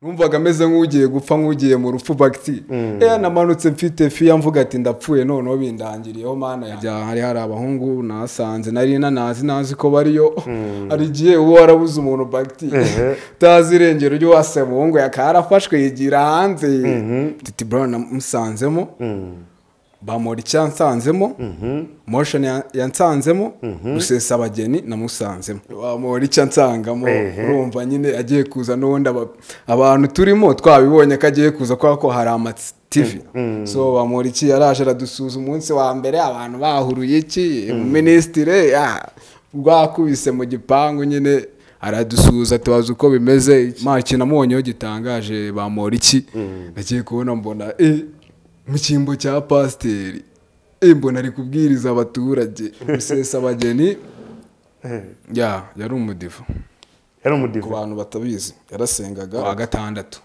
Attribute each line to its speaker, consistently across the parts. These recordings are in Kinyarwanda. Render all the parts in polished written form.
Speaker 1: numvaga ameze nk'ugiye gupfa nk'ugiye mu rufu bagiti namanutse mfite fiya mvuga ati ndapfuye noneho bindangiriyeho mana hari abahungu nasanze nari nazi ko bariyo hari igihe uwo warabuze umuntu bagiti utazi irengero ry'uwase muhungu yakarafashwe yigira hanze titi bro namusanzemo bamora icyansanzemo motion yansanzemo rusesa abageni namusanzemo bamora icyansangamo urumva nyine agiye kuza n'ubundi abantu turimo twabibonye ko agiye kuza ko hari ama TV so bamora iki yaraje aradusuza umunsi wa mbere abantu bahuruye iki ministre rwakubise mu gipangu nyine aradusuza tubaza uko bimeze makina mubonyeho gitangaje bamora iki nagiye kubona mbona mu cyimbo cya pasiteri mbona ari kubwiriza abaturage rusesa abageni yari umudivu ku bantu batabizi yarasengaga wa gatandatu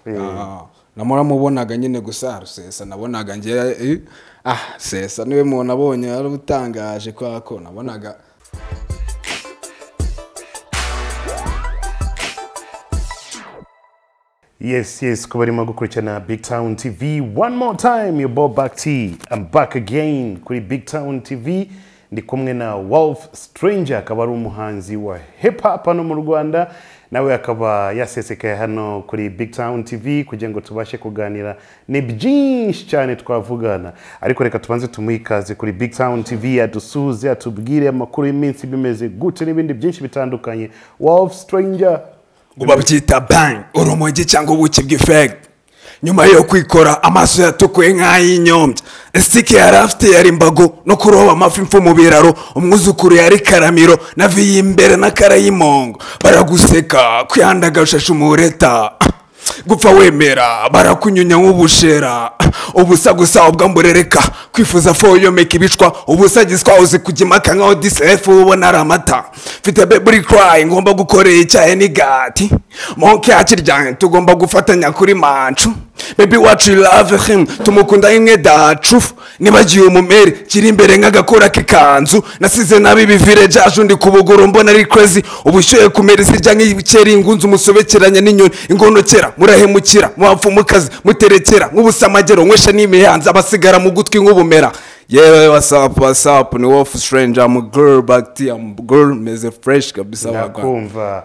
Speaker 1: namubonaga nyine gusa rusesa nabonaga ngiye sesa niwe muntu abonye yarabutangaje ko nabonaga
Speaker 2: Yes, kubarimo gukurikirana Big Town TV. One more time, your Bob Back T. I'm back again kuri Big Town TV. Ndi kumwe na Wolf Stranger, akaba ari umuhanzi wa hip hop hano mu Rwanda. Nawe akaba yasesekaye hano kuri Big Town TV kugira ngo tubashe kuganira ni byinshi cyane twavugana. Ariko reka tubanze tumuikaze kuri Big Town TV adusuze atubwire amakuru y'iminsi bimeze gute n'ibindi byinshi bitandukanye. Wolf Stranger.
Speaker 1: Ubabyita bang urumogi cyangwa ubuki bw'effect nyuma yo kwikora amaso yatukuye nk'ayinyombye estike yarafite yari imbago no kuroba amafi mfu mu biraro umwuzukuru yari karamiro naviye imbere na karayimongo baraguseka kwihandaga ushashe umureta gupfa wemera barakunyunya nk'ubushera ubusa gusa ubwamburereka kwifuza fo yomeka ibicwa ubusa giswa uzi kugimaka nkaho disef ubona ari amata mfite baby cry ngomba gukorera icyaye n'igati monke akiryanye tugomba gufatanya kuri mancu baby what you love him tumukunda imwe da truth nibagiye umumere kiri imbere nk'agakora k'ikanzu nasize nabi bivire jaje ndi kubuguru mbona ari crazy ubushoye kumera zirya nk'ibikeri ingunzu musobekeranya n'inyoni ingonokera murahemukira mwapfumukazi muterekera nk'ubusamagero nkwesha n'imihanza abasigara mu gutwi nk'ubumera yeah what's up ni Wolf Stranger I'm a girl back to I'm girl meze fresh kabisa
Speaker 2: bakumva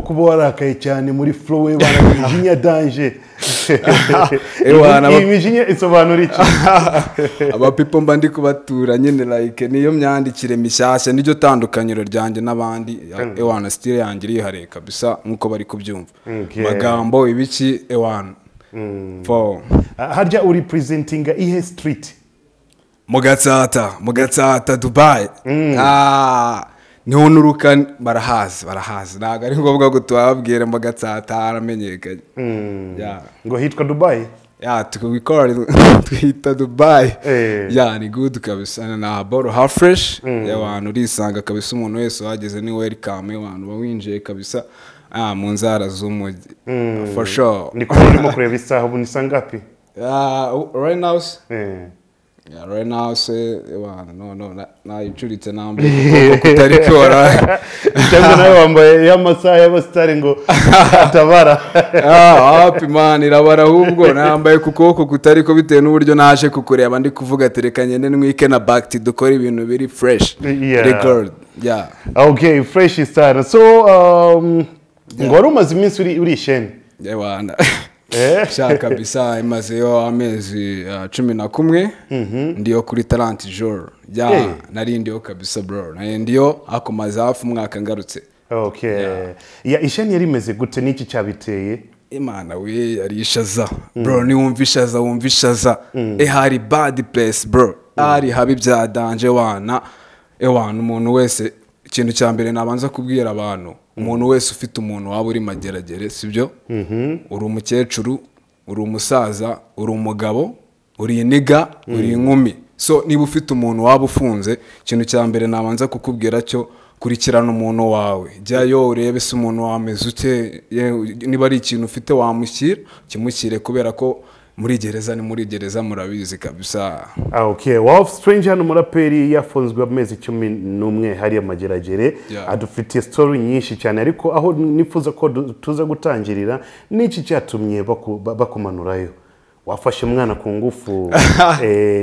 Speaker 2: kuba warakaye cyane muri flow we barajinya danger imijinya isobanura iki
Speaker 1: aba people mba ndi kubatura nyine like niyo myandikire mishyashya n'iryo tandukanyiro ryanjye n'abandi ewana style yanjye iri hare kabisa nkuko bari kubyumva magambo ibiki ewana for
Speaker 2: harya uri presenting ihe street
Speaker 1: Mugatsata Dubai niho nuruka barahazi naga ari ngombwa ngo tubabwire Mugatsata aramenyekanye
Speaker 2: ngo hitwa Dubai
Speaker 1: tukubikora twita Dubai ni good kabisa na boro half fresh y'abantu urisanga kabisa umuntu wese wageze ni welcome y'abantu bawinjiye kabisa mu nzara z'umujyi for sure
Speaker 2: niko urimo kureba isaha ubu ni sangapi
Speaker 1: right now right now say no icuritse nambaye kutari kora
Speaker 2: cyangwa nawe wambaye y'amasaha y'abastari ngo atabara
Speaker 1: happy man irabara ahubwo nambaye kukoko kutari ko bitewe n'uburyo naje kukureba ndi kuvuga terekanye n'wike na back dukora ibintu biri fresh record
Speaker 2: okay fresh start so ngo rumaze iminsi uri shene
Speaker 1: yewana shaka kabisa imazeyo amezi 11 ndiyo kuri talent jour nari ndiyo kabisa bro nari ndiyo akomaze hafi umwaka ngarutse
Speaker 2: isheni yari imeze gute n'iki cyabiteye
Speaker 1: imana we yari ishaza bro ni wumvishaza hari bad place bro ari habi bya danger wana umuntu wese ikintu cya mbere nabanza kubwira abantu umuntu wese ufite umuntu waba uri mageragere sibyo uri umukecuru uri umusaza uri umugabo uri iniga uri inkumi so niba ufite umuntu waba ufunze ikintu cya mbere nabanza kukubwira cyo kurikirana umuntu wawe jyayo urebe se umuntu wameze ute niba ari ikintu ufite wamushyira kimushyire kubera ko muri gereza ni muri gereza murabizi kabisa.
Speaker 2: Okay, Wolf Stranger hano umuraperi yafunzwe amezi 11 hariya Mageragere. Adufitiye story nyinshi cyane ariko aho nifuza ko tuza gutangirira n'iki cyatumye bakumanurayo. Wafashe umwana ku ngufu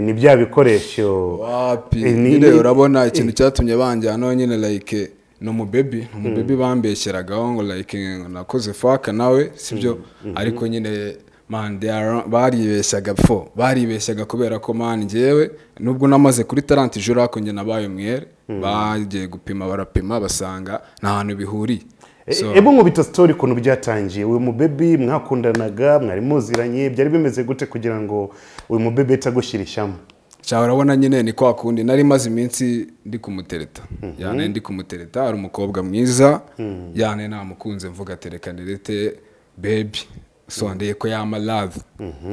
Speaker 2: ni bya bikoresho
Speaker 1: wapi nyine urabona ikintu cyatumye banjyana nyine like no mu baby bambeshyeragaho ngo like nakoze faka nawe sibyo ariko nyine man baribeshyaga kubera ko man ngewe nubwo namaze kuri 30 jours ako nge nabaye mwere bagiye gupima barapima basanga nta hantu bihuriye.
Speaker 2: Ebo nkubita story kuntu byatangiye uyu mu baby mwakundanaga mwari muziranye byari bimeze gute kugira ngo uyu mu baby etagushyirishamo?
Speaker 1: Cyangwa urabona nyine ni kwa kundi nari maze iminsi ndi kumutereta yani ndi kumutereta ari umukobwa mwiza yani namukunze mvuga terekanirete baby so ndeye ko yama love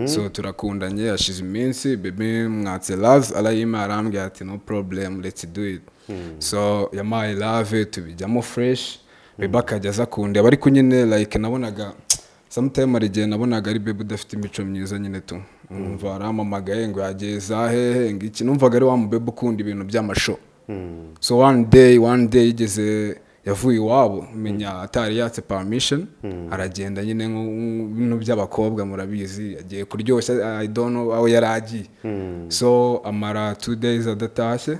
Speaker 1: so turakundanye yashize iminsi baby mwatse love alayima arambye ati no problem let's do it so yamaye love tubijyamo fresh baby akajya kunde bari kunyine like nabonaga sometime arigiye nabonaga ari baby udafite imico myiza nyine tu umva aramamagaye ngo yageza hehe ngiki numvaga ari wa mu baby ukunda ibintu by'amasho so one day yigeze yavuye iwabo menya atari yatse permission aragenda nyine nk'ibintu by'abakobwa murabizi agiye kuryoshya I don't know aho yaragiye so amara 2 days adatashye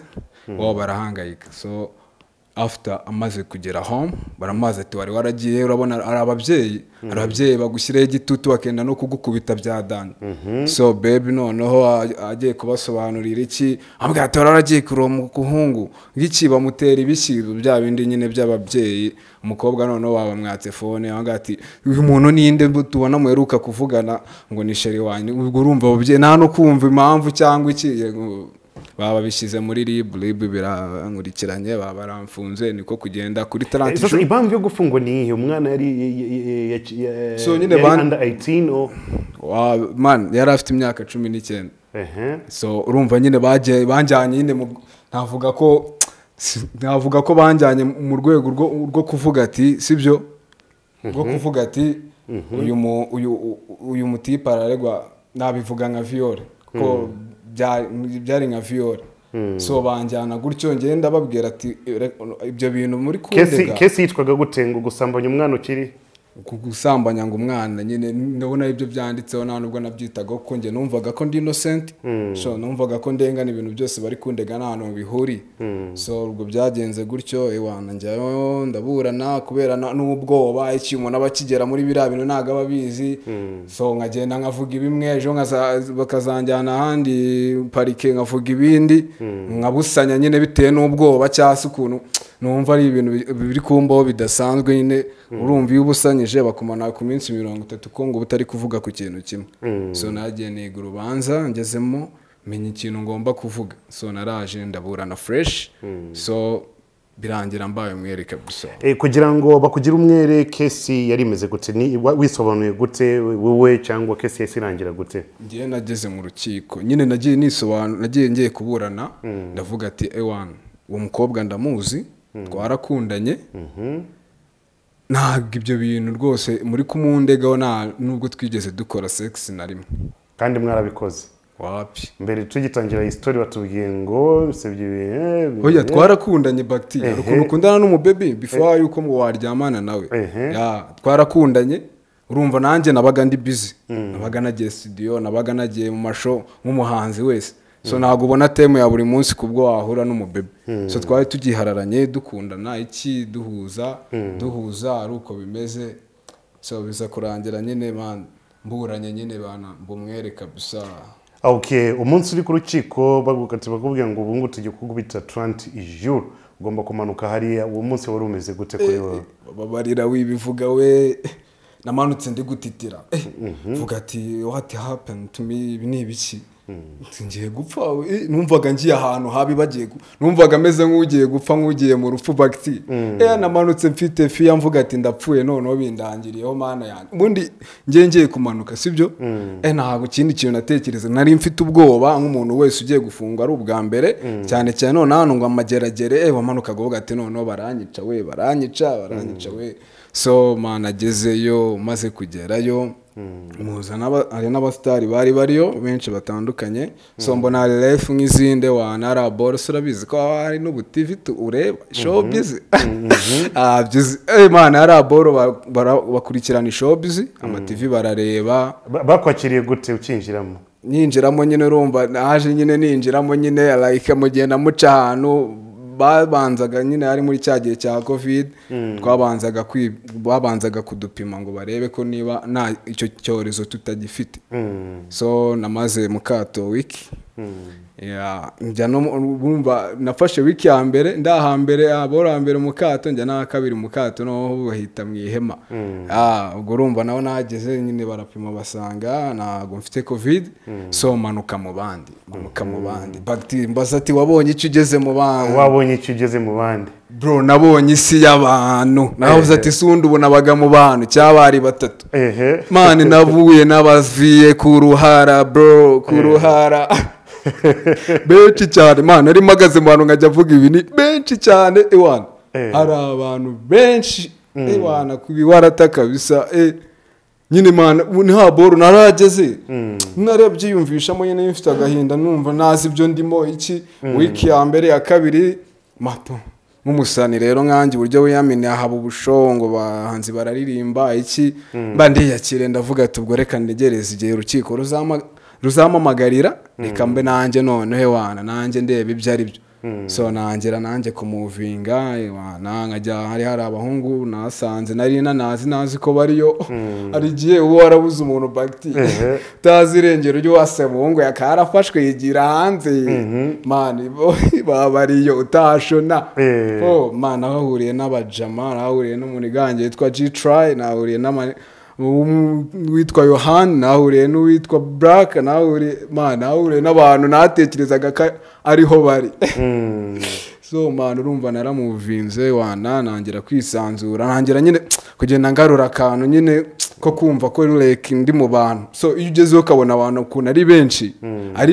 Speaker 1: wao barahangayika so after amaze kugera home baramaze ati wari waragiye urabona ari ababyeyi bagushyiraho igitutu bakenda no kugukubita bya dani so baby noneho agiye kubasobanurira iki ambwira ati waragiye kuromu kuhungu ngiki bamutera ibishyiro bya bindi nyine by'ababyeyi umukobwa noneho babamwatse phone ambwira ati uyu muntu ninde tubona muheruka kuvugana ngo ni sheri wanyu ubwo urumva ababyeyi nta no kumva impamvu cyangwa iki baba bishize muri rib birankurikiranye baba baramfunze niko kugenda kuri 30 jours.
Speaker 2: So impamvu yo gufungwa ni umwana yari
Speaker 1: so nyine
Speaker 2: under 18 or
Speaker 1: man yari afite imyaka 19 so urumva nyine banjyanye nyine navuga ko banjyanye mu rwego rwo kuvuga ati sibyo rwo kuvuga ati uyu mutipa araregwa nabivuga nka viole ko byari nka viole so banjyana gutyo ngenda babwira ati ibyo bintu muri kundega
Speaker 2: kesi yitwaga gutenga gusambanya umwana ukiri
Speaker 1: gusambanya ngo umwana nyine ndabona ibyo byanditseho nta nubwo nabyitaga ko nge numvaga ko ndi innocent so numvaga ko ndengana ibintu byose bari kundega nta hantu bihuri so ubwo byagenze gutyo ewana njyayo ndaburana kubera n'ubwoba iki umuntu abakigera muri biriya bintu ntago ababizi so nkagenda nkavuga ibimwe ejo bakazanjyana ahandi parike nkavuga ibindi nkabusanya nyine bitewe n'ubwoba cyase ukuntu numva ari ibintu biri kumbaho bidasanzwe nyine urumva iyo ubusanyije bakumana ku minsi 30 ko ngo butari kuvuga ku kintu kimwe so nagiye niga urubanza ngezemo menya ikintu ngomba kuvuga so naraje ndaburana fresh so birangira mbaye umwereka gusa
Speaker 2: kugira ngo bakugira umwere kesi yari imeze gute ni wisobanuye gute wowe cyangwa kesi yasirangira gute?
Speaker 1: Ngiye nageze mu rukiko nyine nagiye nisobanura nagiye ngiye kuburana ndavuga ati ewan uwo mukobwa ndamuzi twarakundanye ntabwo ibyo bintu rwose muri kumundegaho nubwo twigeze dukora sex na rimwe
Speaker 2: kandi mwarabikoze
Speaker 1: wapi
Speaker 2: mbere tugitangira history watubwiye ngo sebye
Speaker 1: oya twarakundanye bacteria ukuntu ukundana n'umubaby before yuko ngo waryamana nawe twarakundanye urumva nanjye nabaga ndi busy nabaga nagiye studio nabaga nagiye mu masho nk'umuhanzi wese so ntago ubona teme ya buri munsi kubwo wahura n'umubaby so twari tugihararanye dukundana iki duhuza ari uko bimeze so biza kurangira nyine mburanye nyine bana mbumwereka gusa.
Speaker 2: Okay, umunsi uri ku rukiko bagukati bakubwira ngo ubu ngo tujye kugubita 30 jours ugomba kumanuka hariya uwo munsi wari umeze gute kuri wowe?
Speaker 1: Babarira wibivuga we namanutse ndi gutitira vuga ati what happened to me ni ibiki ngiye gupfa numvaga ngiye ahantu habi bagiye numvaga ameze nk'ugiye gupfa nk'ugiye mu rupfu bagti namanutse mfite fiya mvuga ati ndapfuye noneho bindangiriyeho mana yanjye ubundi ngiye kumanuka sibyo ntago kindi kintu natekereza nari mfite ubwoba nk'umuntu wese ugiye gufungwa ari ubwa mbere cyane cyane none hano ngo amageragere wamanukaga uvuga ati noneho baranyica we so mana agezeyo maze kugerayo muza hari n'abasitari bari bariyo benshi batandukanye so mbona hari life nk'izinde wana Raboro urabizi ko hari n'ubu TV ureba showbiz byizi mana Raboro bakurikirana showbiz ama TV barareba
Speaker 2: bakwakiriye gute ukinjiramo
Speaker 1: ninjiramo nyine urumva naje nyine ninjiramo nyine like mugenda muca ahantu babanzaga nyine ari muri cyagiye cya covid babanzaga kudupima ngo barebe ko niba nta icyo cyorezo tutagifite so namaze mukato wiki njya no bumva nafashe wiki ya mbere ndahambere aborambere mukato njya na kabiri mukato no bahita mu ihema ubwo urumva naho nageze nyine barapima basanga nago mfite covid so manuka mu bandi mbaza ati wabonye icyo ugeze mu bandi bro nabonye isi y'abantu navuze ati sundi ubu nabaga mu bantu cyabari batatu mani navuye nabaziye ku ruhara bro ku ruhara benshi cyane mana ari magaze mu bantu nkajya avuga ibi ni benshi cyane ewana hari abantu benshi ewana kubiwarata kabisa nyine mana nta boro narageze narabyiyumvishamo nyine mfite agahinda numva nazi ibyo ndimo iki wiki ya mbere ya kabiri mato nk'umusani rero nkanjye uburyo wiyamene haba ubushongo bahanzi bararirimba iki mba ndiyakire ndavuga ati ubwo reka ntegereze igihe urukiko ruzamamagarira reka mbe nanjye noneho wana nanjye ndebe ibyo ari byo so nanjye kumuvinga wana nkajya hari abahungu nasanze nari nazi ko bariyo ari igihe uwo warabuze umuntu bagiti utazi irengero ry'uwase muhungu yakarafashwe yigira hanze mani babariyo utashona mana ahahuriye n'abajama ahahuriye n'umuniganje yitwa G-Try nahuriye witwa Yohani nahuriye n'uwitwa Black nahuriye n'abantu natekerezaga ko ariho bari so man urumva naramuvinze wana nangira kwisanzura nangira nyine kugenda ngarura akantu nyine ko kumva ko like ndi mu bantu so iyo ugezeho ukabona abantu ukuntu ari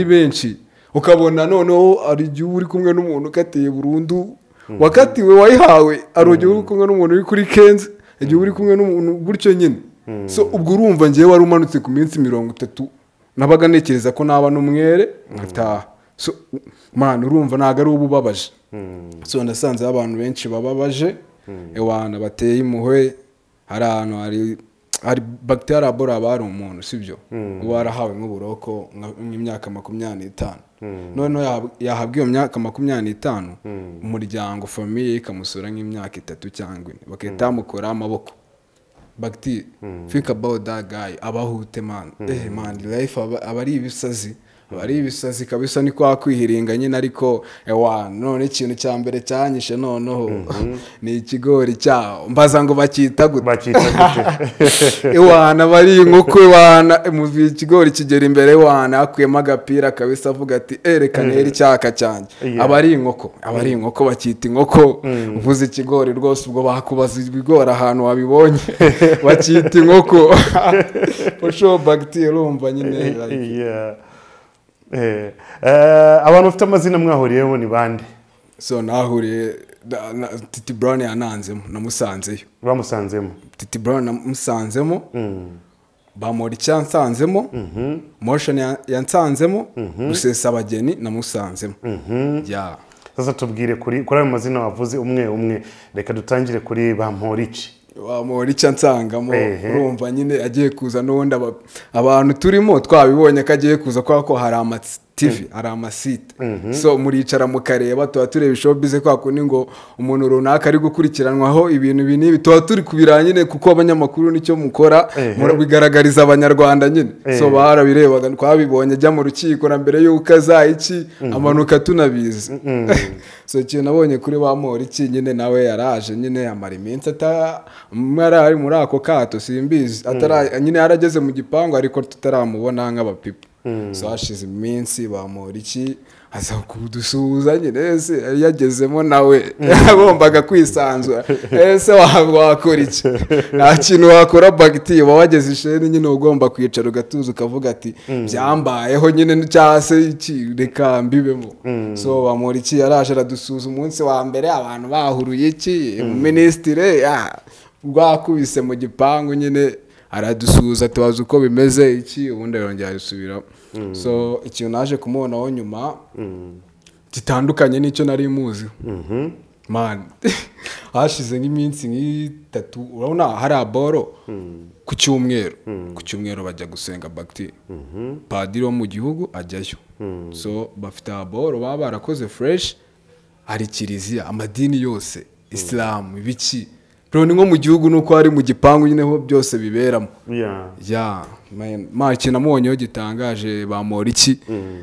Speaker 1: benshi ukabona noneho ari igihe uri kumwe n'umuntu ukatiye burundu wakatiwe wayihawe ari igihe uri kumwe n'umuntu uri kuri Kenzi igihe uri kumwe n'umuntu gutyo nyine so ubwo urumva ngiye wari umanutse ku minsi 30 nabaga nekereza ko naba n'umwere nkataha so man urumva naga ari ububabaje so ndasanze abantu benshi bababaje ewana bateye impuhwe hari ahantu hari bacteria bora bari umuntu sibyo warahawe nk'uburoko nk'imyaka 25 none yahabwe iyo myaka 25 umuryango famille ikamusura nk'imyaka 3 cyangwa 4 bakita mukora amaboko bacteria think about that guy abahute man man life abari ibisazi kabisa ni kwa kwihiringa nyine ariko none ikintu cya mbere cyanyishe noneho ni ikigori cyaho mbaza ngo bakita gute bari inkoko mu ikigori kigera imbere akuyemo agapira kabisa avuga ati erekane eri cyaka cyanjye abari inkoko bakita inkoko uvuze ikigori rwose ubwo bakubaza ibigori ahantu wabibonye bakita inkoko osho bacteria urumva nyine
Speaker 2: abantu bafite amazina mwahuriyeho ni bande
Speaker 1: so nahuriye Titi Brown yananzemo namusanzeyo
Speaker 2: bamusanzemo
Speaker 1: Titi Brown namusanzemo bamori cyansanzemo motion yansanzemo Rusesabageni namusanzemo
Speaker 2: sasa tubwire kuri ayo mazina wavuze umwe reka dutangire kuri Bamporiki
Speaker 1: wamuri cyansangamo urumva nyine agiye kuza n'ubundi abantu turimo twabibonye ko agiye kuza ko hari ama TV hari amasite so muricara mukareba tuba tureba showbiz kwa kundi ngo umuntu runaka ari gukurikiranwaho ibintu binibi tuba turi kubiranyine kuko abanyamakuru nicyo mukora murabigaragariza abanyarwanda nyine so barabirebaga twabibonye ajya mu rukiko na mbere y'uko azayiki amanuka tunabizi so cyo nabonye kuri Bamporiki nyine nawe yaraje nyine amara iminsi ari muri ako kato simbizi nyine yarageze mu gipangu ariko tutaramubona nk'abapipa so hashize iminsi Bamporiki aza kudusuhuza nyine ese yagezemo nawe agombaga kwisanzura ese wakora iki nta kintu wakora bagiti wageze isheni nyine ugomba kwicara ugatuza ukavuga ati byambayeho nyine cyase iki reka mbibemo so Bamporiki yaraje aradusuhuza umunsi wa mbere abantu bahuruye iki ministre rwakubise mu gipangu nyine aradusuhuza tubaza uko bimeze iki ubundi yongera yisubira so ikintu naje kumubonaho nyuma gitandukanye n'icyo nari muzi man hashize nk'iminsi nk'itatu urabona hari aboro ku cyumweru bajya gusenga bakti padiri wo mu gihugu ajyayo so bafite aboro baba barakoze fresh hari kiliziya amadini yose Islam ibiki rero ni nko mu gihugu nuko hari mu gipangu nyine ho byose biberamo ikintu namubonyeho gitangaje bamora iki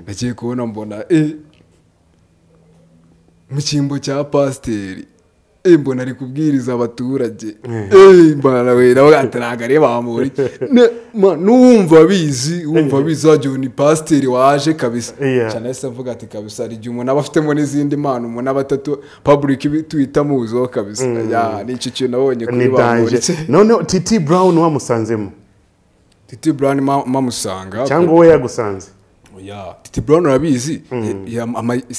Speaker 1: nagiye kubona mbona mu cyimbo cya pasiteri mbona ari kubwiriza abaturage mbona we nawe ataraga reba bamora iki n'uwumva bizi wagiye ni pasiteri waje kabisa cyane se avuga ati kabisa ari igihe umuntu aba afitemo n'izindi mpano umuntu aba atatu public tuhita muzo kabisa ni iki kintu nabonye kuri bamora iki
Speaker 2: none Titi Brown wamusanzemo
Speaker 1: Titi Brown mamusanga
Speaker 2: cyangwa we yagusanze
Speaker 1: Titi Brown arabizi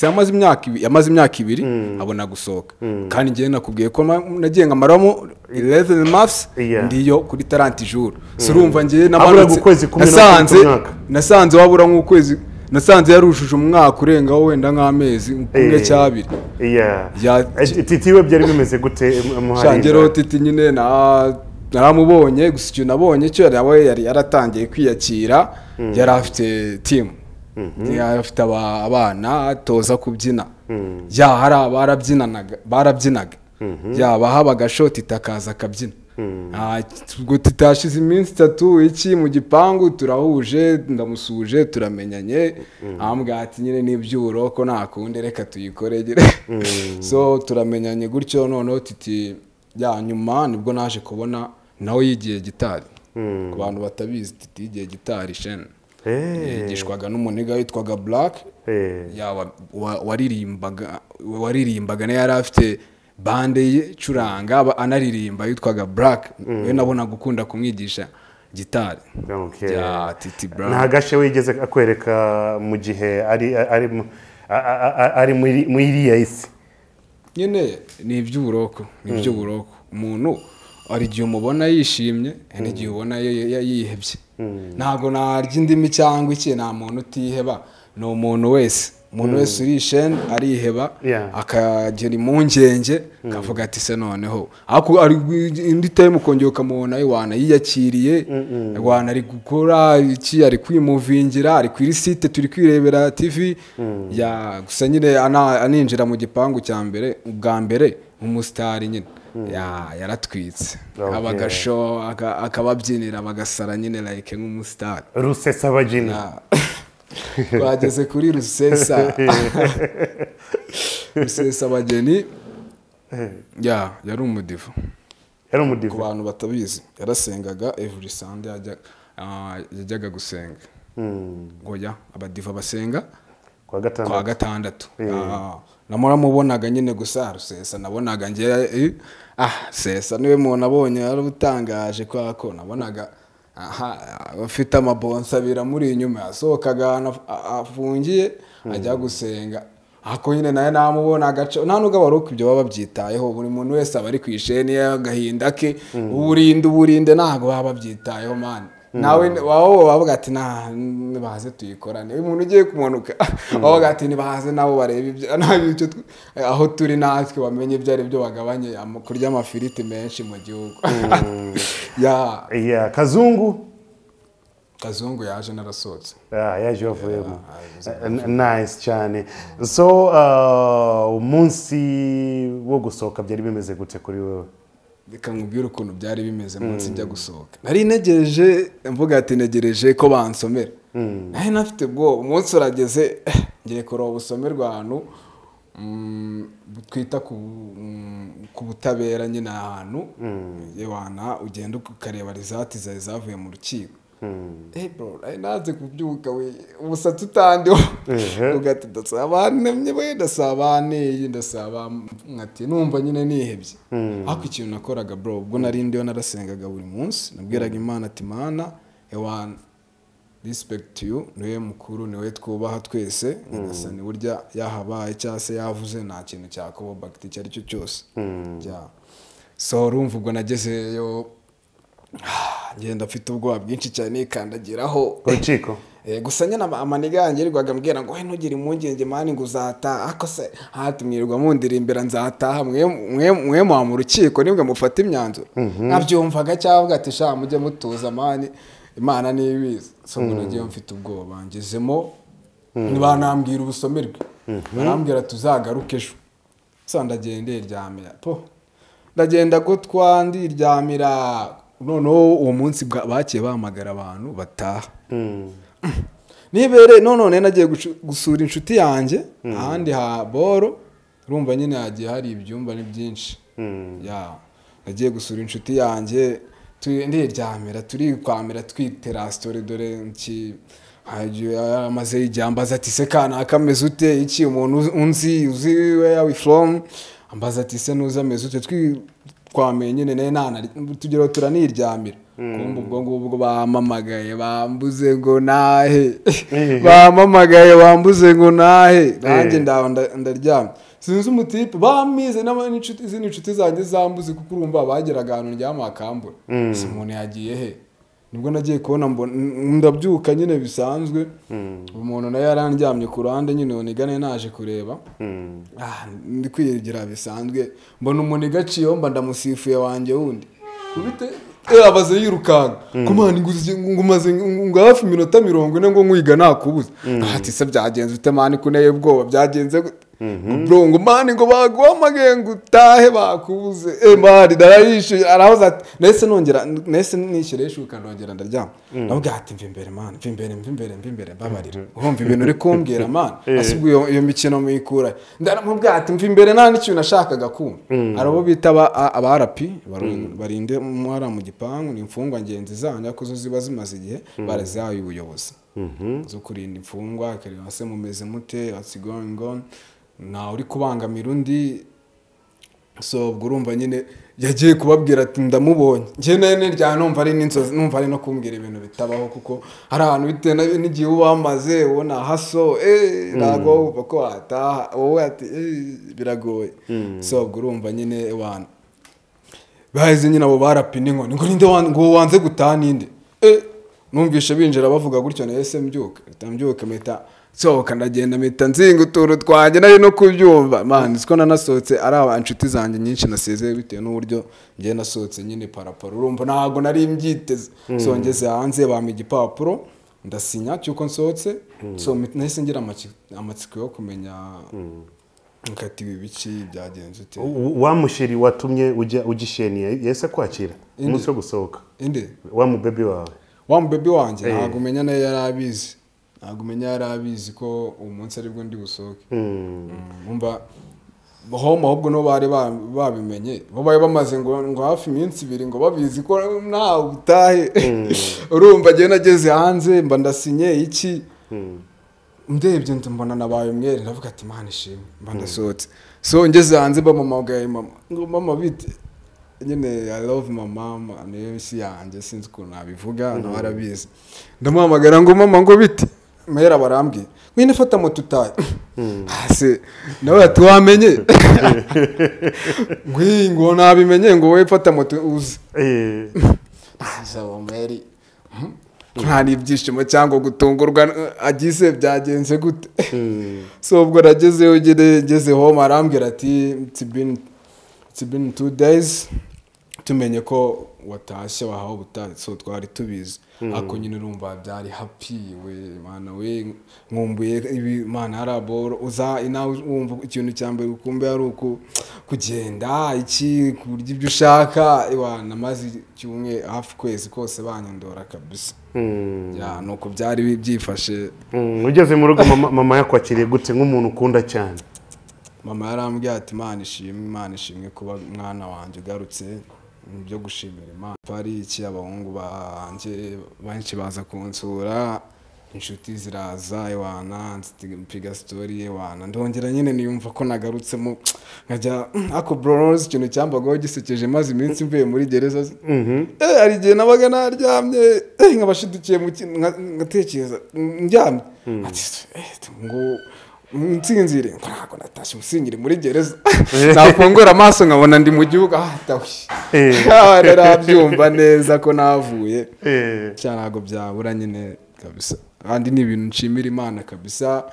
Speaker 1: yamaze imyaka ibiri abona gusohoka kandi ngiye nakubwiye ko nagiye ngamaramo 11 months ndiyo kuri 30 jours surumva ngiye nasanze wabura nk'ukwezi nasanze yarushuje umwaka urengaho wenda nk'amezi kumwe cyabiri
Speaker 2: Titi we byari bimeze gute
Speaker 1: muhangiro Titi nyine naramubonye gusa icyo nabonye cyo yari yaratangiye kwiyakira yari afite team afite abana toza kubyina hari barabyinaga bahabaga shoti itakaza akabyina ubwo tutashize iminsi 3 iki mu gipangu turahuje ndamusuje turamenyanye ambwa ati nyine n'ibyuro ko nakunde reka tuyikoregere so turamenyanye gutyo noneho Titi nyuma nibwo naje kubona nawe yigiye gitari ku bantu batabizi Titi yigiye gitari shene yigishwaga n'umuniga witwaga Black waririmbaga ne yari afite bande ye curanga anaririmba yitwaga Black we nabona gukunda kumwigisha gitari Titi Brown
Speaker 2: nta gashe wigeze akwereka mu gihe ari muri iriya isi
Speaker 1: nyine ni iby'uburoko umuntu ari igihe umubona yishimye n'igihe ubona yihebye ntabwo narya indimi cyangwa iki nta muntu utiheba ni umuntu wese urishene ariheba akagira impungenge akavuga ati se noneho indi time ukongera ukamubona iwana yiyakiriye iwana ari gukora iki ari kwimuvingira ari kuri site turi kwirebera TV gusa nyine aninjira mu gipangu cya mbere ubwa mbere umusitari nyine yaratwitse abagasho akababyinira bagasara nyine like nk'umusitari
Speaker 2: Rusesabagina
Speaker 1: twageze kuri Rusesabageni yari umudivu ku bantu batabizi yarasengaga every Sunday yajyaga gusenga abadiva basenga kwa gatandatu namubonaga nyine gusa Rusesa nabonaga ngiye Sesa niwe muntu abonye yarabutangaje ko nabonaga afite amabonsa abira muri inyuma yasohokaga afungiye ajya gusenga ako nyine naye namubona agace nta nubwo abaruka ibyo baba babyitayeho buri muntu wese aba ari ku isheni y'agahinda ke uburinde ntabwo baba babyitayeho mani nawe wavuga ati baze tuyikorane umuntu ugiye kumanuka wavuga ati nibaze nabo bareba ibyo aho turi natwe bamenye ibyo ari byo bagabanye kurya amafiriti menshi mu gihugu Kazungu yaje narasohotse
Speaker 2: yaje wavuyemo nice cyane so umunsi wo gusohoka byari bimeze gute kuri wowe
Speaker 1: reka nkubwire ukuntu byari bimeze munsi njya gusohoka nari negereje mvuga ati negereje ko bansomera nari nafite bwo umunsi urageze ngiye kureba ubusomerwa ahantu twita ku butabera nyine ahantu yewana ugenda ukareba result zavuye mu rukiko bro naze kubyuka we umusatsi utandiho ugati ndasaba nkati numva nyine nihebye ariko ikintu nakoraga bro ubwo nari ndiyo narasengaga buri munsi nabwiraga Imana ati Mana ewana respect you niwe mukuru niwe twubaha twese ngasani burya yahabaye cyase yavuze nta kintu cyakoba bakiti cyari cyo cyose so urumva ubwo nagezeyo ngenda mfite ubwoba bwinshi cyane nikandagiraho
Speaker 2: urukiko
Speaker 1: gusa nyine amaniga yanjye yirirwaga ambwira ngo ntugire impungenge mani ngo uzataha ako se hatumwirirwa mundirimbira nzataha mwe mu rukiko nibwo mufata imyanzuro nabyumvaga cyangwa ati sha mujye mutuza mani Imana nibizi so ngo nagiye mfite ubwoba ngezemo banambwira ubusomerwe barambwira tuzagaruke ejo so ndagenda iryamira ndagenda gutwa ndiryamira noneho uwo munsi bakiye bahamagara abantu bataha nibere none nagiye gusura inshuti yanjye ahandi ha boro urumva nyine hagiye hari ibyumba ni byinshi nagiye gusura inshuti yanjye ndiryamira turi kwamira twitera story dore nki amaze yijyambaza ati se kana akameze ute iki umuntu uzi where we from ambaza ati se nuza ameze ute twamenye nyine nana tugero turaniryamira kumva ubwo bamamagaye bambuze ngo nahe bamamagaye bambuze ngo nahe nanjye ndaryamye sinzi umutipe bamize n'inshuti zanjye zambuze kuko urumva bageraga ahantu ry'amakambura si umuntu yagiye he nibwo nagiye kubona ndabyuka nyine bisanzwe umuntu nawe yarandyamye ku ruhande nyine unigane naje kureba ndi kwigira bisanzwe mbona umuntu igaciyeho mba ndamusifuye wanjye wundi ubite abaze yirukanka kumana ngumaze ngo hafi minota 40 ngo nkwiga nakubuza ati se byagenze ute mani kuneye bwoba byagenze bro ngo mani ngo baguhamagaye ngo utahe bakubuze mani darayishe arahoza ati nese nishiresha ukandongera ndaryama nabwo ati mve imbere mani mve imbere babarira urumva ibintu uri kumbwira mani asubwo iyo mikino muyikura ndaramubwira ati mve imbere nta n'ikintu nashakaga kumva arabo bita abarapi barinde mwara mu gipangu ni imfungwa ngenzi zanya kuzo ziba zimaze igihe barazaye ubuyobozi zo kurinda imfungwa akareba se mumeze mute what's going on na uri kubangamira undi so ubwo urumva nyine yagiye kubabwira ati ndamubonye njye nene rya numva ari n'inzozi numva ari no kumbwira ibintu bitabaho kuko hari ahantu bitewe n'igihe ubamaze ubona haso nago bako ataha wowe ati biragoye so ubwo urumva nyine abantu baheze nyine abo barapina inkoni ngo ninde ngo wanze gutaha ninde numvishe binjira bavuga gutyo na mbyuka meta sohoka ndagenda meta nzinga utuntu twanjye nari no kubyumva man siko nanasohotse ari abanshuti zanjye nyinshi nasezeye bitewe n'uburyo ngiye nasohotse nyine paraporo urumva ntago nari mbyiteze so ngeze hanze bampa igipapuro ndasinya cyuko nsohotse so nahise ngira amatsiko yo kumenya nkati bibiki byagenze ute
Speaker 2: wamushiri watumye ugisheniye yese kwakira umunsi wo gusohoka
Speaker 1: inde
Speaker 2: wa mu baby wawe
Speaker 1: wanjye ntago umenya nayo yarabizi ntago umenya yarabizi ko umunsi aribwo ndi busohoke umva homa ahubwo no bari babimenye bo bari bamaze ngo hafi iminsi 2 ngo babizi ko nta utahe urumva je nageze hanze mba ndasinye iki ndebye mbona nabaye umwere ndavuga ati Imana ishimwe mba ndasohotse so ngeze hanze bamamagaye mama ngo mama bite nyine I love my mama niyo isi yanjye sinzi ko nabivuga nawe arabizi ndamuhamagara ngo mama ngo bite mera barambwiye wine fata moto utaye hase nawe atuwamenye ngo nabimenye ngo we fata moto uzi so meri nta n'ibyishimo cyangwa gutungurwa agize byagenze gute so ubwo ragezeho gezeho marambwira ati it's been 2 days tumenye ko watashye wahawe butazi so twari tubizi ako nyine urumva byari happy we mana we nkumbuye ibi mana araboro uza inawe wumva ikintu cyambere ukumbe ari uko kugenda iki kurya ibyo ushaka iwana mazi cyumwe hafi kwezi kose banyondora kabisa ya nuko byari byifashe
Speaker 2: ugeze mu rugo mama yakwakiriye gute nk'umuntu ukunda cyane
Speaker 1: mama yarambwiye ati Imana ishimwe kuba mwana wanjye ugarutse byo gushimira Imana pari iki abahungu banje banki baza kunsura inshuti ziraza iwana mpiga story iwana ndongera nyine niyumva ko nagarutsemo nkajya ako bros ikintu cyambagaho gisekeje maze iminsi mvuye muri gereza ari gihe nabaga naryamye nkabashidukiye mu ngatekereza ndyamye ngo nsinzire ntabwo natashye umusinyiri muri gereza nafungura amaso nkabona ndi mu gihugu narabyumva neza ko navuye ntabwo byabura nyine kabisa kandi ni ibintu nshimira Imana kabisa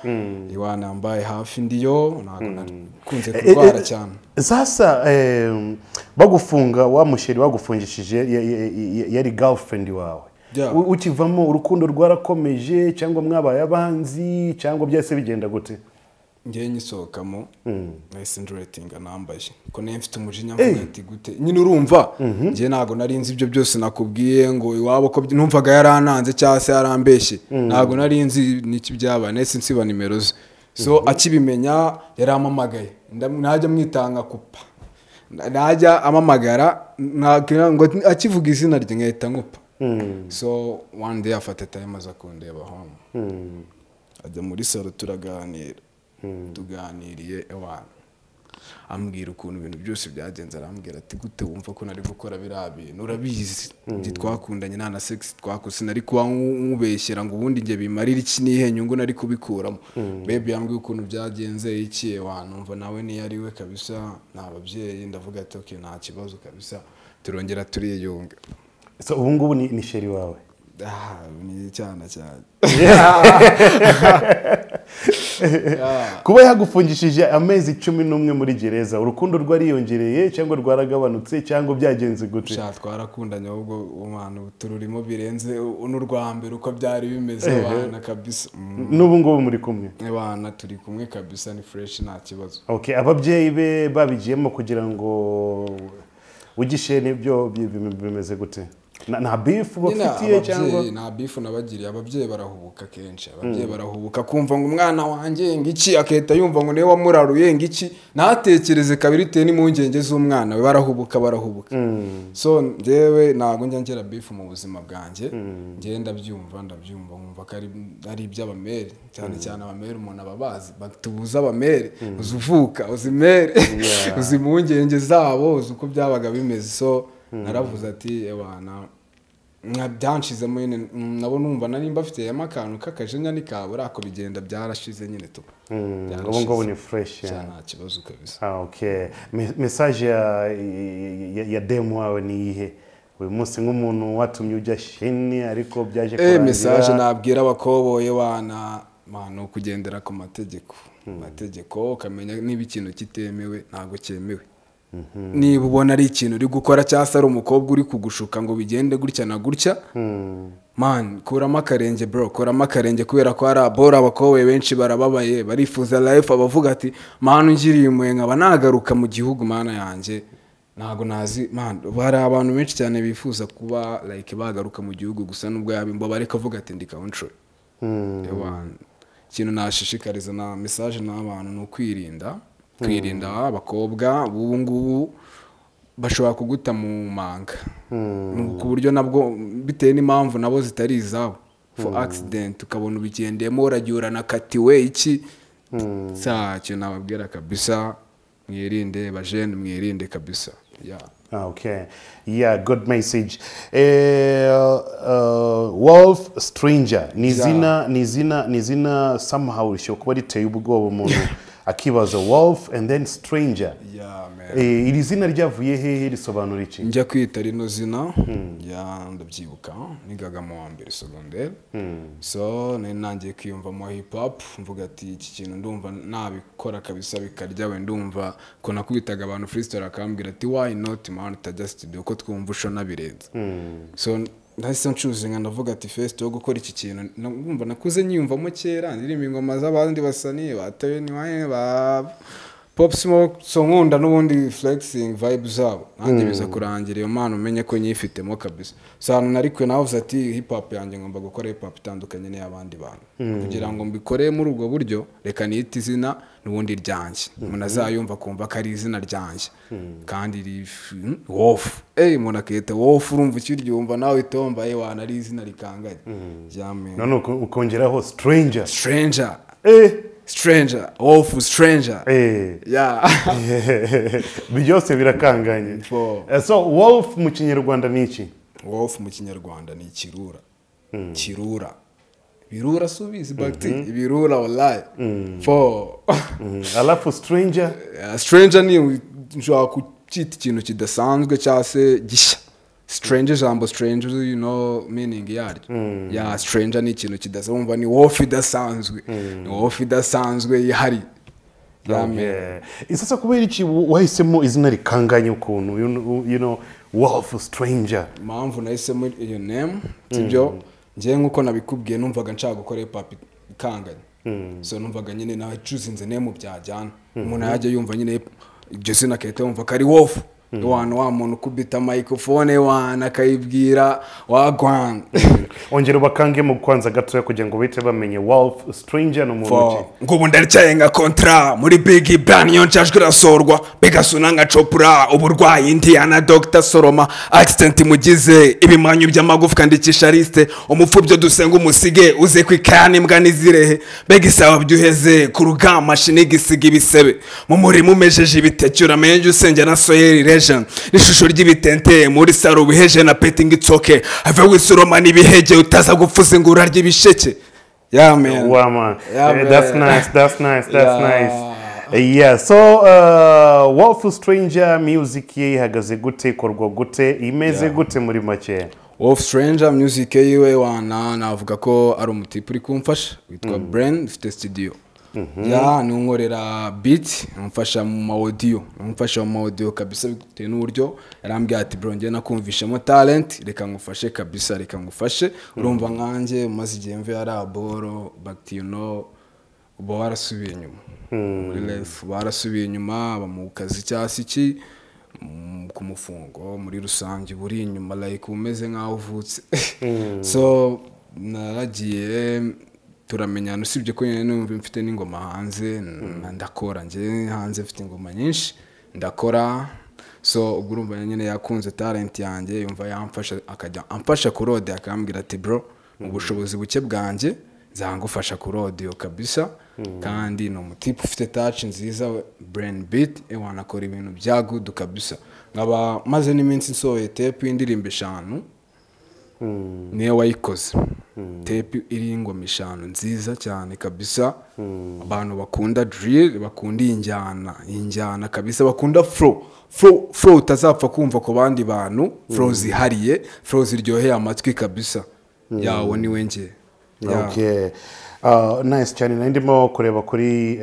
Speaker 1: iwanambaye hafi ndiyo ntabwo nakunze kurwara cyane.
Speaker 2: Sasa bagufunga wa musheri wagufungishije yari girlfriend wawe ukivamo urukundo rwarakomeje cyangwa mwabaye abanzi cyangwa byase bigenda gute?
Speaker 1: Ngiye nyisohokamo nahise nduratinga nambaye ko nayo mfite umujinya mvuga ati gute nyine urumva ngiye ntago nari nzi ibyo byose nakubwiye ngo iwabo ko numvaga yarananze cyangwa se yarambeshye ntago nari nzi n'iki byabaye nahise nsiba nimero ze so akibimenya yaramamagaye najya mwitanga kupa najya amamagara ngo akivuga izina rye nkahita nkupa so one day afata time aza kundeba home ajya muri salo turaganira tuganiriye ewana ambwira ukuntu ibintu byose byagenze arambwira ati gute wumva ko nari gukora birabi nurabizi ndi twakundanye na sex twakose nari kuba nkubeshyera ngo ubundi nge bimarira iki nihe nyungu nari kubikuramo baby yambwiye ukuntu byagenze iki ewana numva nawe ni yari we kabisa nababyeyi ndavuga ati okay nta kibazo kabisa turongera turiyunga.
Speaker 2: So ubu ngubu ni sheri wawe?
Speaker 1: Ni cyane cyane.
Speaker 2: Kuba yagufungishije amezi 11 muri gereza urukundo rwariyongereye cyangwa rwaragabanutse cyangwa byagenze gute?
Speaker 1: Twarakundanye ahubwo umwana tururimo birenze n'urwambere uko byari bimeze bana kabisa.
Speaker 2: N'ubu ngubu muri kumwe?
Speaker 1: Bana turi kumwe kabisa ni fresh nta kibazo.
Speaker 2: Okay, ababyeyi be babigiyemo kugira ngo ugishe nibyo bimeze gute? Na beef bafitiye cyangwa
Speaker 1: na beef nabagiriye ababyeyi barahubuka kenshi ababyeyi barahubuka kumva ngo umwana wanjye ngiki aketa yumva ngo niwe wamuraruye ngiki natekereze kabiri te ni mungenge z'umwana we barahubuka so ndewe nago njya beef mu buzima bwanjye ngiye ndabyumva nkumva ko ari iby'abamere cyane abamere umuntu ababazi batubuza abamere uzuvuka uzimere uzimungenge zabo uko byabaga bimeze so naravuze ati ewana byanshizemo nyine nabo numva nari mbafite amakantu kakajenya nikabura ako bigenda byarashize nyine tu
Speaker 2: ngo ni fresh
Speaker 1: cyane kibazo kabisa.
Speaker 2: Okay, message ya demo wawe ni ihe uyu munsi nk'umuntu watumye ujya sheni ariko byaje kurangira?
Speaker 1: Message nabwira abakoboye wana mano kugendera ku mategeko ukamenya niba ikintu kitemewe ntago cyemewe. Niba ubona ari ikintu uri gukora cyangwa ari umukobwa uri kugushuka ngo bigende gutya na gutya man kuramo akarenge bro kuramo akarenge kubera ko ari abora abakowe benshi barababaye barifuza life abavuga ati man ngiriye umuye nkaba nagaruka mu gihugu mana yanjye ntago nazi man bari abantu benshi cyane bifuza kuba like bagaruka mu gihugu gusa nubwo yabimbo bareka avuga ati ndi country ikintu nashishikariza na message n'abantu no kwirinda abakobwa ubu ngubu bashobora kuguta mu manga ku buryo nabwo bitewe n'impamvu nabo zitari izabo for accident ukabona ubigendemo uragiye uranakatiwe iki cyo nababwira kabisa mwirinde bajene mwirinde kabisa.
Speaker 2: Okay, yeah, good message. Wolf Stranger nizina somehow rishokuba riteye ubwoba umuntu akibaza Wolf and then Stranger.
Speaker 1: Yeah man.
Speaker 2: Iri zina ryavuye hehe risobanura iki?
Speaker 1: Njya kwita rino zina ndabyibuka nigaga mu wa mbere secondaire so nangiye kwiyumva mu hip hop mvuga ati iki kintu ndumva nabikora kabisa bikarya we ndumva ko nakubitaga abantu freestyle akambwira ati why not man utajya studio ko twumva ushona birenze so ndahise ncuzinga ndavuga ati first yo gukora iki kintu ndumva nakuze nyiyumvamo kera ndirimba ingoma z'abandi basani bataye ni waye ba Pop Smoke so nkunda n'ubundi flexing vibes zabo nanjye biza kurangira iyo mpano umenye ko nyifitemo kabisa so narikwe navuze ati hip hop yanjye ngomba gukora hip hop itandukanye n'abandi bantu kugira ngo mbikore muri ubwo buryo reka niyite izina n'ubundi ryanjye umuntu azayumva kumva ko ari izina ryanjye kandi Wolf umuntu akita Wolf urumva ukiryumva nawe itomba wana ari izina rikanganye jamwe
Speaker 2: none ukongeraho Stranger
Speaker 1: Stranger, Wolf Stranger. Yeah.
Speaker 2: Byose birakanganye. So Wolf mu Kinyarwanda ni iki?
Speaker 1: Wolf mu Kinyarwanda ni kirura. birura subizi bakti ibirura wallahi for
Speaker 2: alafu stranger
Speaker 1: stranger ni nshobora kucyita ikintu kidasanzwe cyangwa se gishya stranger jambo stranger you know meaning yaryo ya stranger ni ikintu kidasanzwe ni wolf idasanzwe ni wolf idasanzwe ihari
Speaker 2: sasa kubera iki wahisemo izina rikanganye ukuntu you know wolf stranger
Speaker 1: impamvu nahisemo iyo name sibyo ngiye nkuko nabikubwiye numvaga nshaka gukora hip hop ikanganye so numvaga nyine nawe chuzinze name byajyana umuntu yajya yumva nyine iryo zina kete wumva kari wolf wa muntu kubita microphone wana kayibwira wagwan
Speaker 2: ongera bakange mu kwanza gato kugira ngo bite bamenye wolf stranger no muntu
Speaker 1: ngo bundaricyaye nka kontra muri big band yonchajwe rasorwa begasuna nka chopra uburwayi Indiana Dr Soroma accident mugize ibimanyu by'amagufwa ndikisha liste umupfubyo dusenga umusige uze kwikana imbwa nizirehe begisaba byuheze ku rugama mashini gisiga ibisebe mu murimo umejeje ibitekura menje usenge na soyeri n'ishusho ry'ibitente muri saro biheje na petting itsoke have wisuroma nibihege utaza gupfuza ingura ry'ibisheke yeah man
Speaker 2: wow man that's nice yeah so wolf stranger music ye ihagaze gute korwa gute imeze gute muri make
Speaker 1: wolf stranger music yiwe wana navuga ko ari umutipe uri kumfasha witwa Brain ufite studio ya nunkorera beat umfasha mu audio kabisa bitewe n'uburyo yarambye ati bro ngiye nakumvishemo talent reka ngufashe kabisa reka ngufashe urumva nkanjye maze igihe mve ari aboro but you know ubo warasubiye inyuma muri life barasubiye inyuma mu kazi cyasi ki ku mufungo muri rusange buri inyuma like umeze nkaho uvutse so naragiye turamenyana usibye ko nyine numva mfite n'ingoma hanze ndakora nje hanze mfite ingoma nyinshi ndakora so ubwo urumva nyine yakunze talent yanjye yumva yamfasha akajya amfasha ku road akambwira ati bro mu bushobozi buke bwanjye zangufasha ku road kabisa kandi no mutipe ufite touch nziza Brain beat wanakora ibintu bya good kabisa nkaba maze n'iminsi nsohoye tape y'indirimbo 5 niyo wayikoze tape iri ingoma 5 nziza cyane kabisa abantu bakunda drill bakunda injyana kabisa bakunda flow utazapfa kumva ku bandi bantu flow zihariye flow ziryoheye amatwi kabisa yawo ni wenge
Speaker 2: okay nice cyane ndimo kureba kuri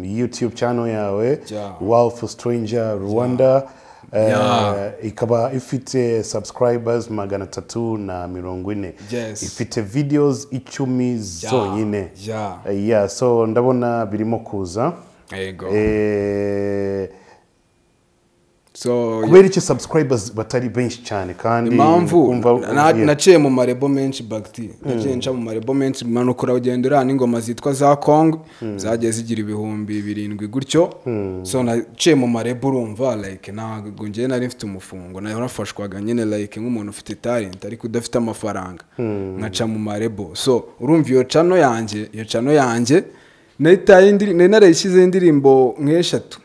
Speaker 2: YouTube channel yawe Wolf Stranger Rwanda ikaba ifite subscribers 340 ifite videos 10 zonyine yeah so ndabona birimo kuza
Speaker 1: so
Speaker 2: kubera iki subscribers batari benshi cyane kandi
Speaker 1: naciye mu marebo menshi bagti naciye nca mu marebo menshi manukura ugendera n'ingoma zitwa za Kong zagiye zigira ibihumbi 7 gutyo so naciye mu marebo urumva like ntago ngiye nari mfite umufungo nayo nafashwaga nyine like nk'umuntu ufite talent ariko udafite amafaranga nkaca mu marebo so urumva iyo channel yanjye narayishyize indirimbo nk'eshatu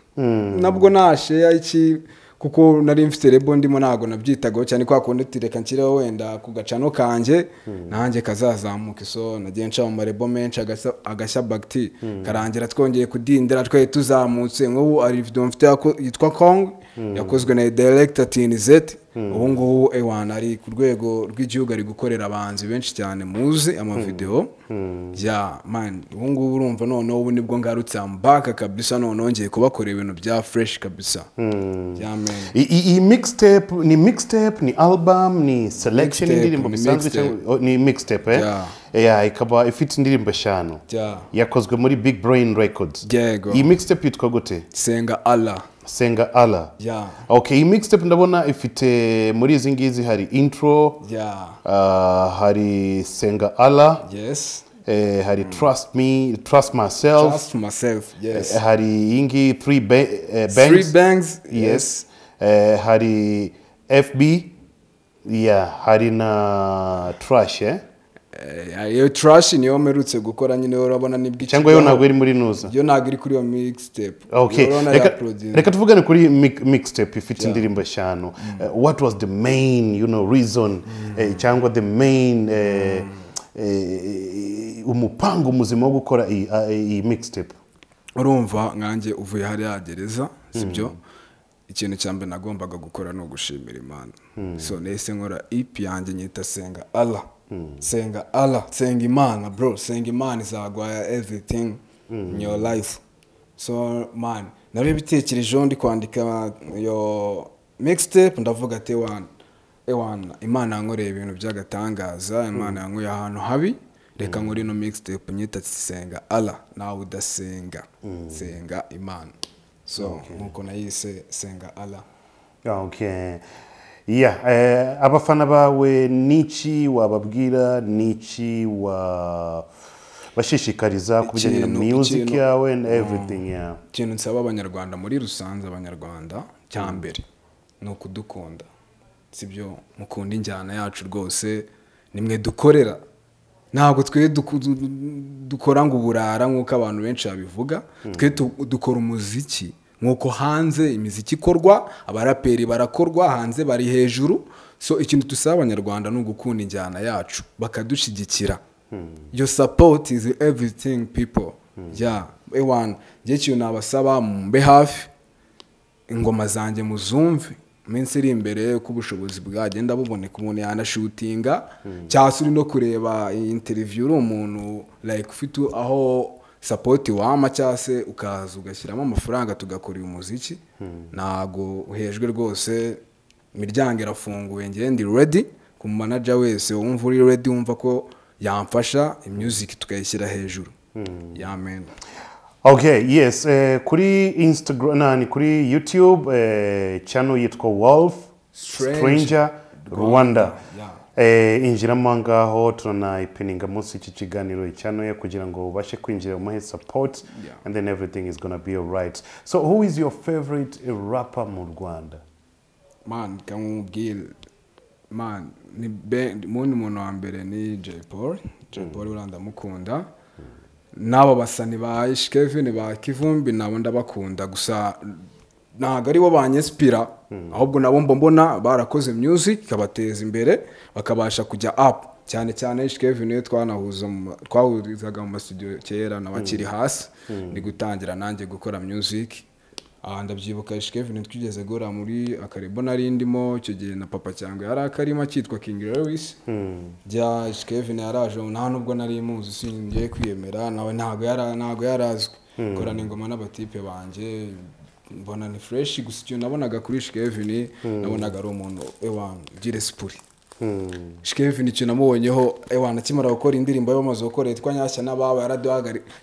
Speaker 1: nabwo nashare iki kuko nari mfite rebo ndimo nago nabyitagaho cyane kwa kundi tireka nkireho wenda ku gacano kanje nanjye kazazamuka so nagiye nca mu marebo menshi agashya bagti karangira twongeye kudindira twe tuzamutse nk'ubu ari video mfite yitwa Kong yakozwe na director TNZ ubu ngubu ari ku rwego rw'igihugu ari gukorera abanzi benshi cyane muzi ama video ya man ubu ngubu urumva noneho ubu nibwo ngarutse ambaka kabisa noneho ngiye kubakorera ibintu bya fresh kabisa ya man
Speaker 2: i mixtape ni album ni selection indirimbo bisanzwe ni mixtape yeah ikaba ifite indirimbo 5 yakozwe muri Big Brain Records i mixtape yitwa gute
Speaker 1: Senga Allah
Speaker 2: yeah okay i mixtape ndabona ifite muri izi ngizi hari intro hari Senga Allah
Speaker 1: yes
Speaker 2: hari Trust Myself
Speaker 1: yes
Speaker 2: hari ingi
Speaker 1: 3 bangs yes
Speaker 2: hari FB hari na Trash
Speaker 1: iyo Trash niyo merutse gukora nyine urabona nibwo
Speaker 2: cyangwa yo ntabwo iri muri nuza
Speaker 1: yo ntabwo iri kuri iyo mixtape
Speaker 2: okay reka tuvugane kuri mixtape ifite indirimbo 5 what was the main reason cyangwa the main umupango muzima wo gukora iyi mixtape?
Speaker 1: urumva nkanjye uvuye hariya gereza sibyo ikintu cya mbere nagombaga gukora ni ugushimira Imana so nese nkora EP yanjye nyita Senga Allah Senga Allah senga Imana bro senga Imana izagwaya everything in your life so man nari bitekerejeho ndi kwandika yo mixtape ndavuga ati ewana Imana yankoreye ibintu by'agatangaza Imana yankuye ahantu habi reka nkuri no mixtape nyita Senga Allah nawe udasenga senga Imana so nkuko nayise Senga Allah.
Speaker 2: Okay. Yeah, abafana bawe niki wababwira niki bashishikariza kubijyanye na music yawe and everything yeah.
Speaker 1: Kintu nsaba abanyarwanda muri rusanze abanyarwanda cyambere no kudukunda sibyo mukunda injyana yacu rwose nimwe dukorera ntabwo twe dukora ngo uburara nkuko abantu benshi babivuga twe dukora umuziki nkuko hanze imiziki ikorwa abaraperi barakorwa hanze bari hejuru so ikintu tusaba abanyarwanda no gukunda injyana yacu bakadushigikira your support is everything people yeah ewan je cyo nabasaba mbe hafi ingoma zanjye muzumve minsi iri imbere ku bushobozi bwagenda buboneka umuntu yana shootinga cyasuri no kureba interview umuntu like ufite aho support wama cyase ukaza ugashyiramo amafaranga tugakora uyu muziki nago uhejwe rwose imiryango irafunguye ngende ready ku manager wese wumva uri ready wumva ko yamfasha music tukayishyira hejuru amen.
Speaker 2: Okay, yes, kuri Instagram ni kuri YouTube channel yitwa Wolf Stranger Rwanda. Injiramo ngaho tunanayipininga munsi iki kiganiro channel ye kugira ngo ubashe kwinjira mu support and then everything is gonna be all right. So who is your favorite rapper mu Rwanda?
Speaker 1: Man, kamubwira man ni umuntu wa mbere ni Jay Paul uranda mukunda nabo basani ba Kevin ba Kivumbi nabo ndabakunda gusa ntago ari bo banyespira ahubwo nabo mbona barakoze music kabateza imbere bakabasha kujya up cyane cyane Kevin niwe twahurizaga mu studio kera nabakiri hasi ndi gutangira nanjye gukora music ndabyibuka Kevin twigeze gora muri akarebo nari ndimo cyo gihe na papa cyangwa yari akarima cyitwa King Lewis ja Kevin yaraje nta nubwo nari muzi singiye kwiyemera nawe ntago yarazwe kora n'ingoma n'abatipe banje mbona ni fresh gusa icyo nabonaga kuri Kevin nabonaga ari umuntu ewan gire spuri Kevin icyo namubonyeho ewan akimara gukora indirimbo y'amaze gukora yitwa Nyashya n'ababa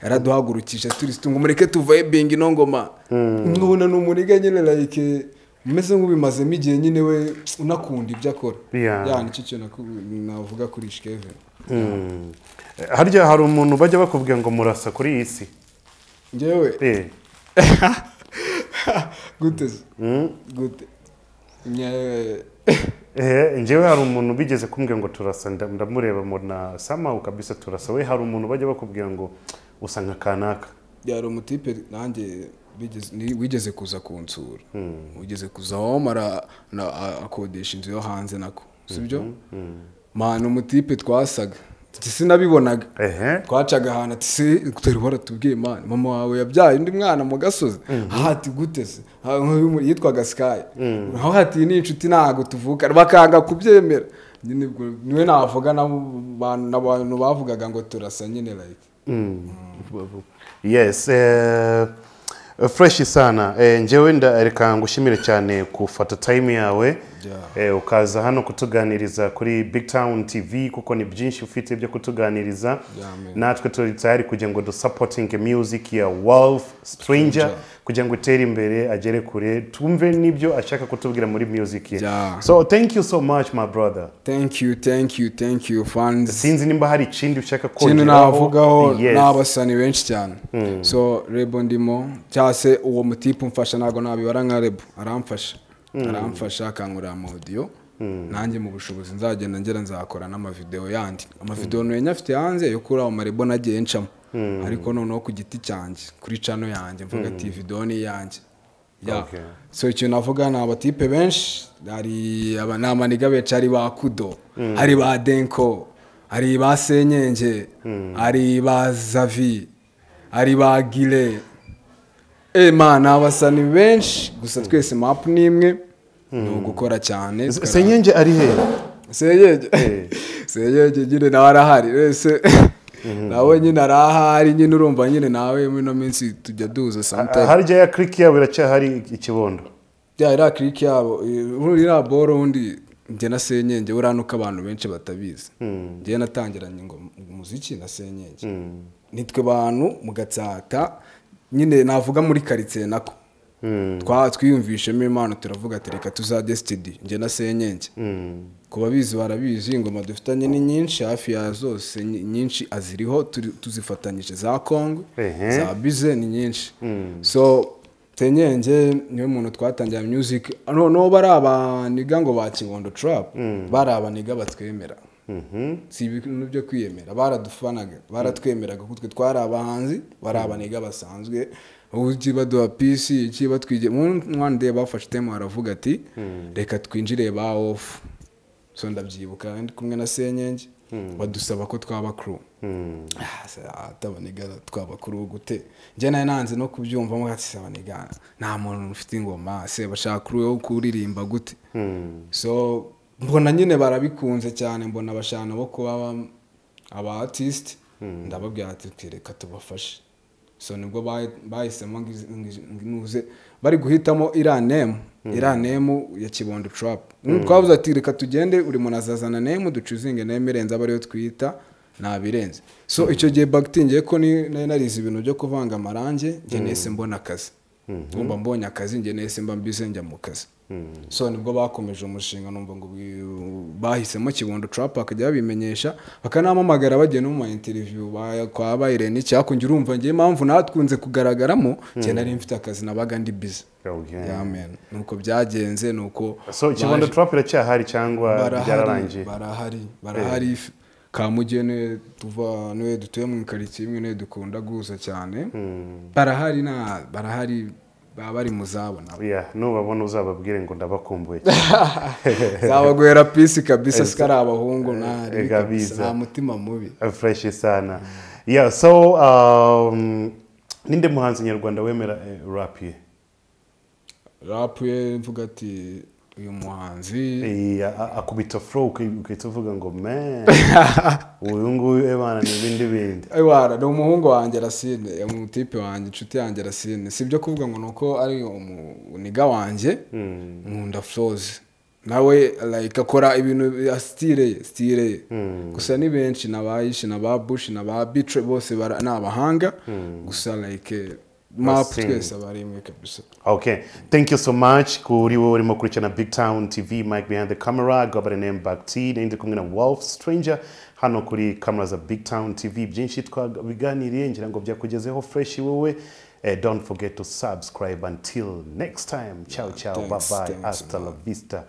Speaker 1: yaraduhagurukije turi ngo mureke tuvaye bingi no ngoma nkubona n'umuniga nyine like umeze nk'ubimazemo igihe nyine we unakunda ibyo akora yani icyo cyo navuga kuri Kevin.
Speaker 2: Harya hari umuntu bajya bakubwira ngo murasa kuri iyi si
Speaker 1: ngewe gute
Speaker 2: njyewe hari umuntu bigeze kumbwira ngo turasa ndamureba mbona sama ukabisa turasa we hari umuntu bajya bakubwira ngo usa nka kanaka
Speaker 1: yari umutipe nanjye wigeze kuza kunsura wigeze kuza aho mara akodesha inzu yo hanze nako sibyo man umutipe twasaga sinabibonaga twacaga ahantu ati kutari baratubwiye man mama wawe yabyaye undi mwana mu gasozi hati gutese yitwaga Sky aho hati ni inshuti ntago tuvuka bakanga kubyemera niwe navuga n'abantu bavugaga ngo turasa nyine like
Speaker 2: yes fresh sana njyewe reka ngushimire cyane kufata time yawe ukaza hano kutuganiriza kuri Big Town TV kuko ni byinshi ufite byo kutuganiriza natwe turi tayari kugira ngo du supporting music ya Wolf Stranger kugira ngo itere imbere agere kure tumve nibyo ashaka kutubwira muri music ye so thank you so much my brother.
Speaker 1: Thank you fans.
Speaker 2: Sinzi nimba hari ikindi ushaka kongeraho
Speaker 1: kintu navugaho n'abasani benshi cyane so Rebo ndimo cyase uwo mutipe umfasha nago nabibara nka Rebo aramfasha akankura mu audio nanjye mu bushobozi nzagenda ngera nzakora n'amavideo yandi amavideo no nyafite hanze yo kuri abo Rebo nagiye ncamo ariko noneho ku giti cyanjye kuri channel yanjye mvuga ati video ni yanjye so icyo navuga na abatipe benshi hari abanamaniga beca ari ba Kudo hari ba Denko hari ba Senyenge hari ba Zavi hari ba Gile mana abasani benshi gusa twese map nimwe ni ugukora cyane.
Speaker 2: Senyenge ari he?
Speaker 1: Senyenge nyine nawe arahari wese nawe nyine arahari nyine urumva nyine nawe muri no minsi tujya duza sometimes.
Speaker 2: Harya ya click yabo iracyahari Ikibondo?
Speaker 1: Ira click yabo ira boro undi njye na Senyenge uranuka abantu benshi batabizi. Njye natangiranye ngo umuziki na Senyenge. Nitwe bantu mu Gatsata nyine navuga muri quartier nako. Twiyumvishemo impano turavuga ati reka tuzajye studio njye na Senyenge. Kuba bizi barabizi ingoma dufitanye ni nyinshi hafi ya zose nyinshi aziriho tuzifatanyije za Kongo za Bize ni nyinshi. So Senyenge niwe muntu twatangira music no baraba niga ngo ba Kibondo trap baraba niga batwemera. Si ibintu byo kwiyemera baradufanaga baratwemeraga kutwe twari abahanzi baraba niga basanzwe uji baduha PC kiba twije one day bafashe tema aravuga ati reka twinjire ba off. So ndabyibuka ndi kumwe na Senyenge badusaba ko twaba crew. Atabaniga twaba crew gute nje naye nanze no kubyumva mu ati sabaniga nta muntu ufite ingoma se bashaka crew yo kuririmba gute. So mbona nyine barabikunze cyane mbona bashana bo kuba aba artist ndababwira ati reka tubafashe. So nibwo bahisemo nginuze bari guhitamo iranemu ya Kibondo trap. Twavuze ati reka tugende uri munazazana nemu ducuzinge nemerenza bari yo twita nabirenze. So icyo gihe bagtingiye ko ni narize ibintu byo kuvanga amarange nge nese mbona akazi. Ngomba mbonye akazi nge nese mba mbize njya mu kazi. So nibwo bakomeje umushinga numva ngo bahisemo Kibondo trap akajya babimenyesha bakanamamagara bagiye no mu interview kwa Bayireni cyakungira urumva ngiye impamvu natwunze kugaragaramo cyane nari mfite akazi nabaga ndi busy. Amen. Nuko byagenze nuko
Speaker 2: so Kibondo trap iracyahari cyangwa byararangiye?
Speaker 1: Barahari Kamugene tuva no dutuye mu quartier imwe no dukunda guza cyane. Barahari bari muzabona.
Speaker 2: Nubabona uzababwire ngo ndabakumbuye.
Speaker 1: Zabagwera peace kabisa sikara abahungu nta mutima mubi.
Speaker 2: Fresh sana. So ninde muhanzi nyarwanda wemera rap ye?
Speaker 1: Rap ye mvuga ati uyu muhanzi
Speaker 2: akubita flow ukahita uvuga ngo man uyu nguyu ebana n'ibindi
Speaker 1: aywana ni umuhungu wanjye Racine mu type wanjye inshuti yanjye Racine sibyo kuvuga ngo nuko ari uniga wanjye nkunda flows nawe like akora ibintu ya style gusa ni benshi nabayishi nababush nababitre bose n'abahanga gusa like map twese abarimwe kabisa.
Speaker 2: Okay, thank you so much kuri wowe urimo kurikirana Big Town TV. Mike behind the camera, go by the name Bakti, ndi kumwe na Wolf Stranger hano kuri camera za Big Town TV. Byinshi twabiganiriye ngira ngo byakugezeho fresh wowe. Don't forget to subscribe. Until next time, ciao, bye bye, hasta la vista.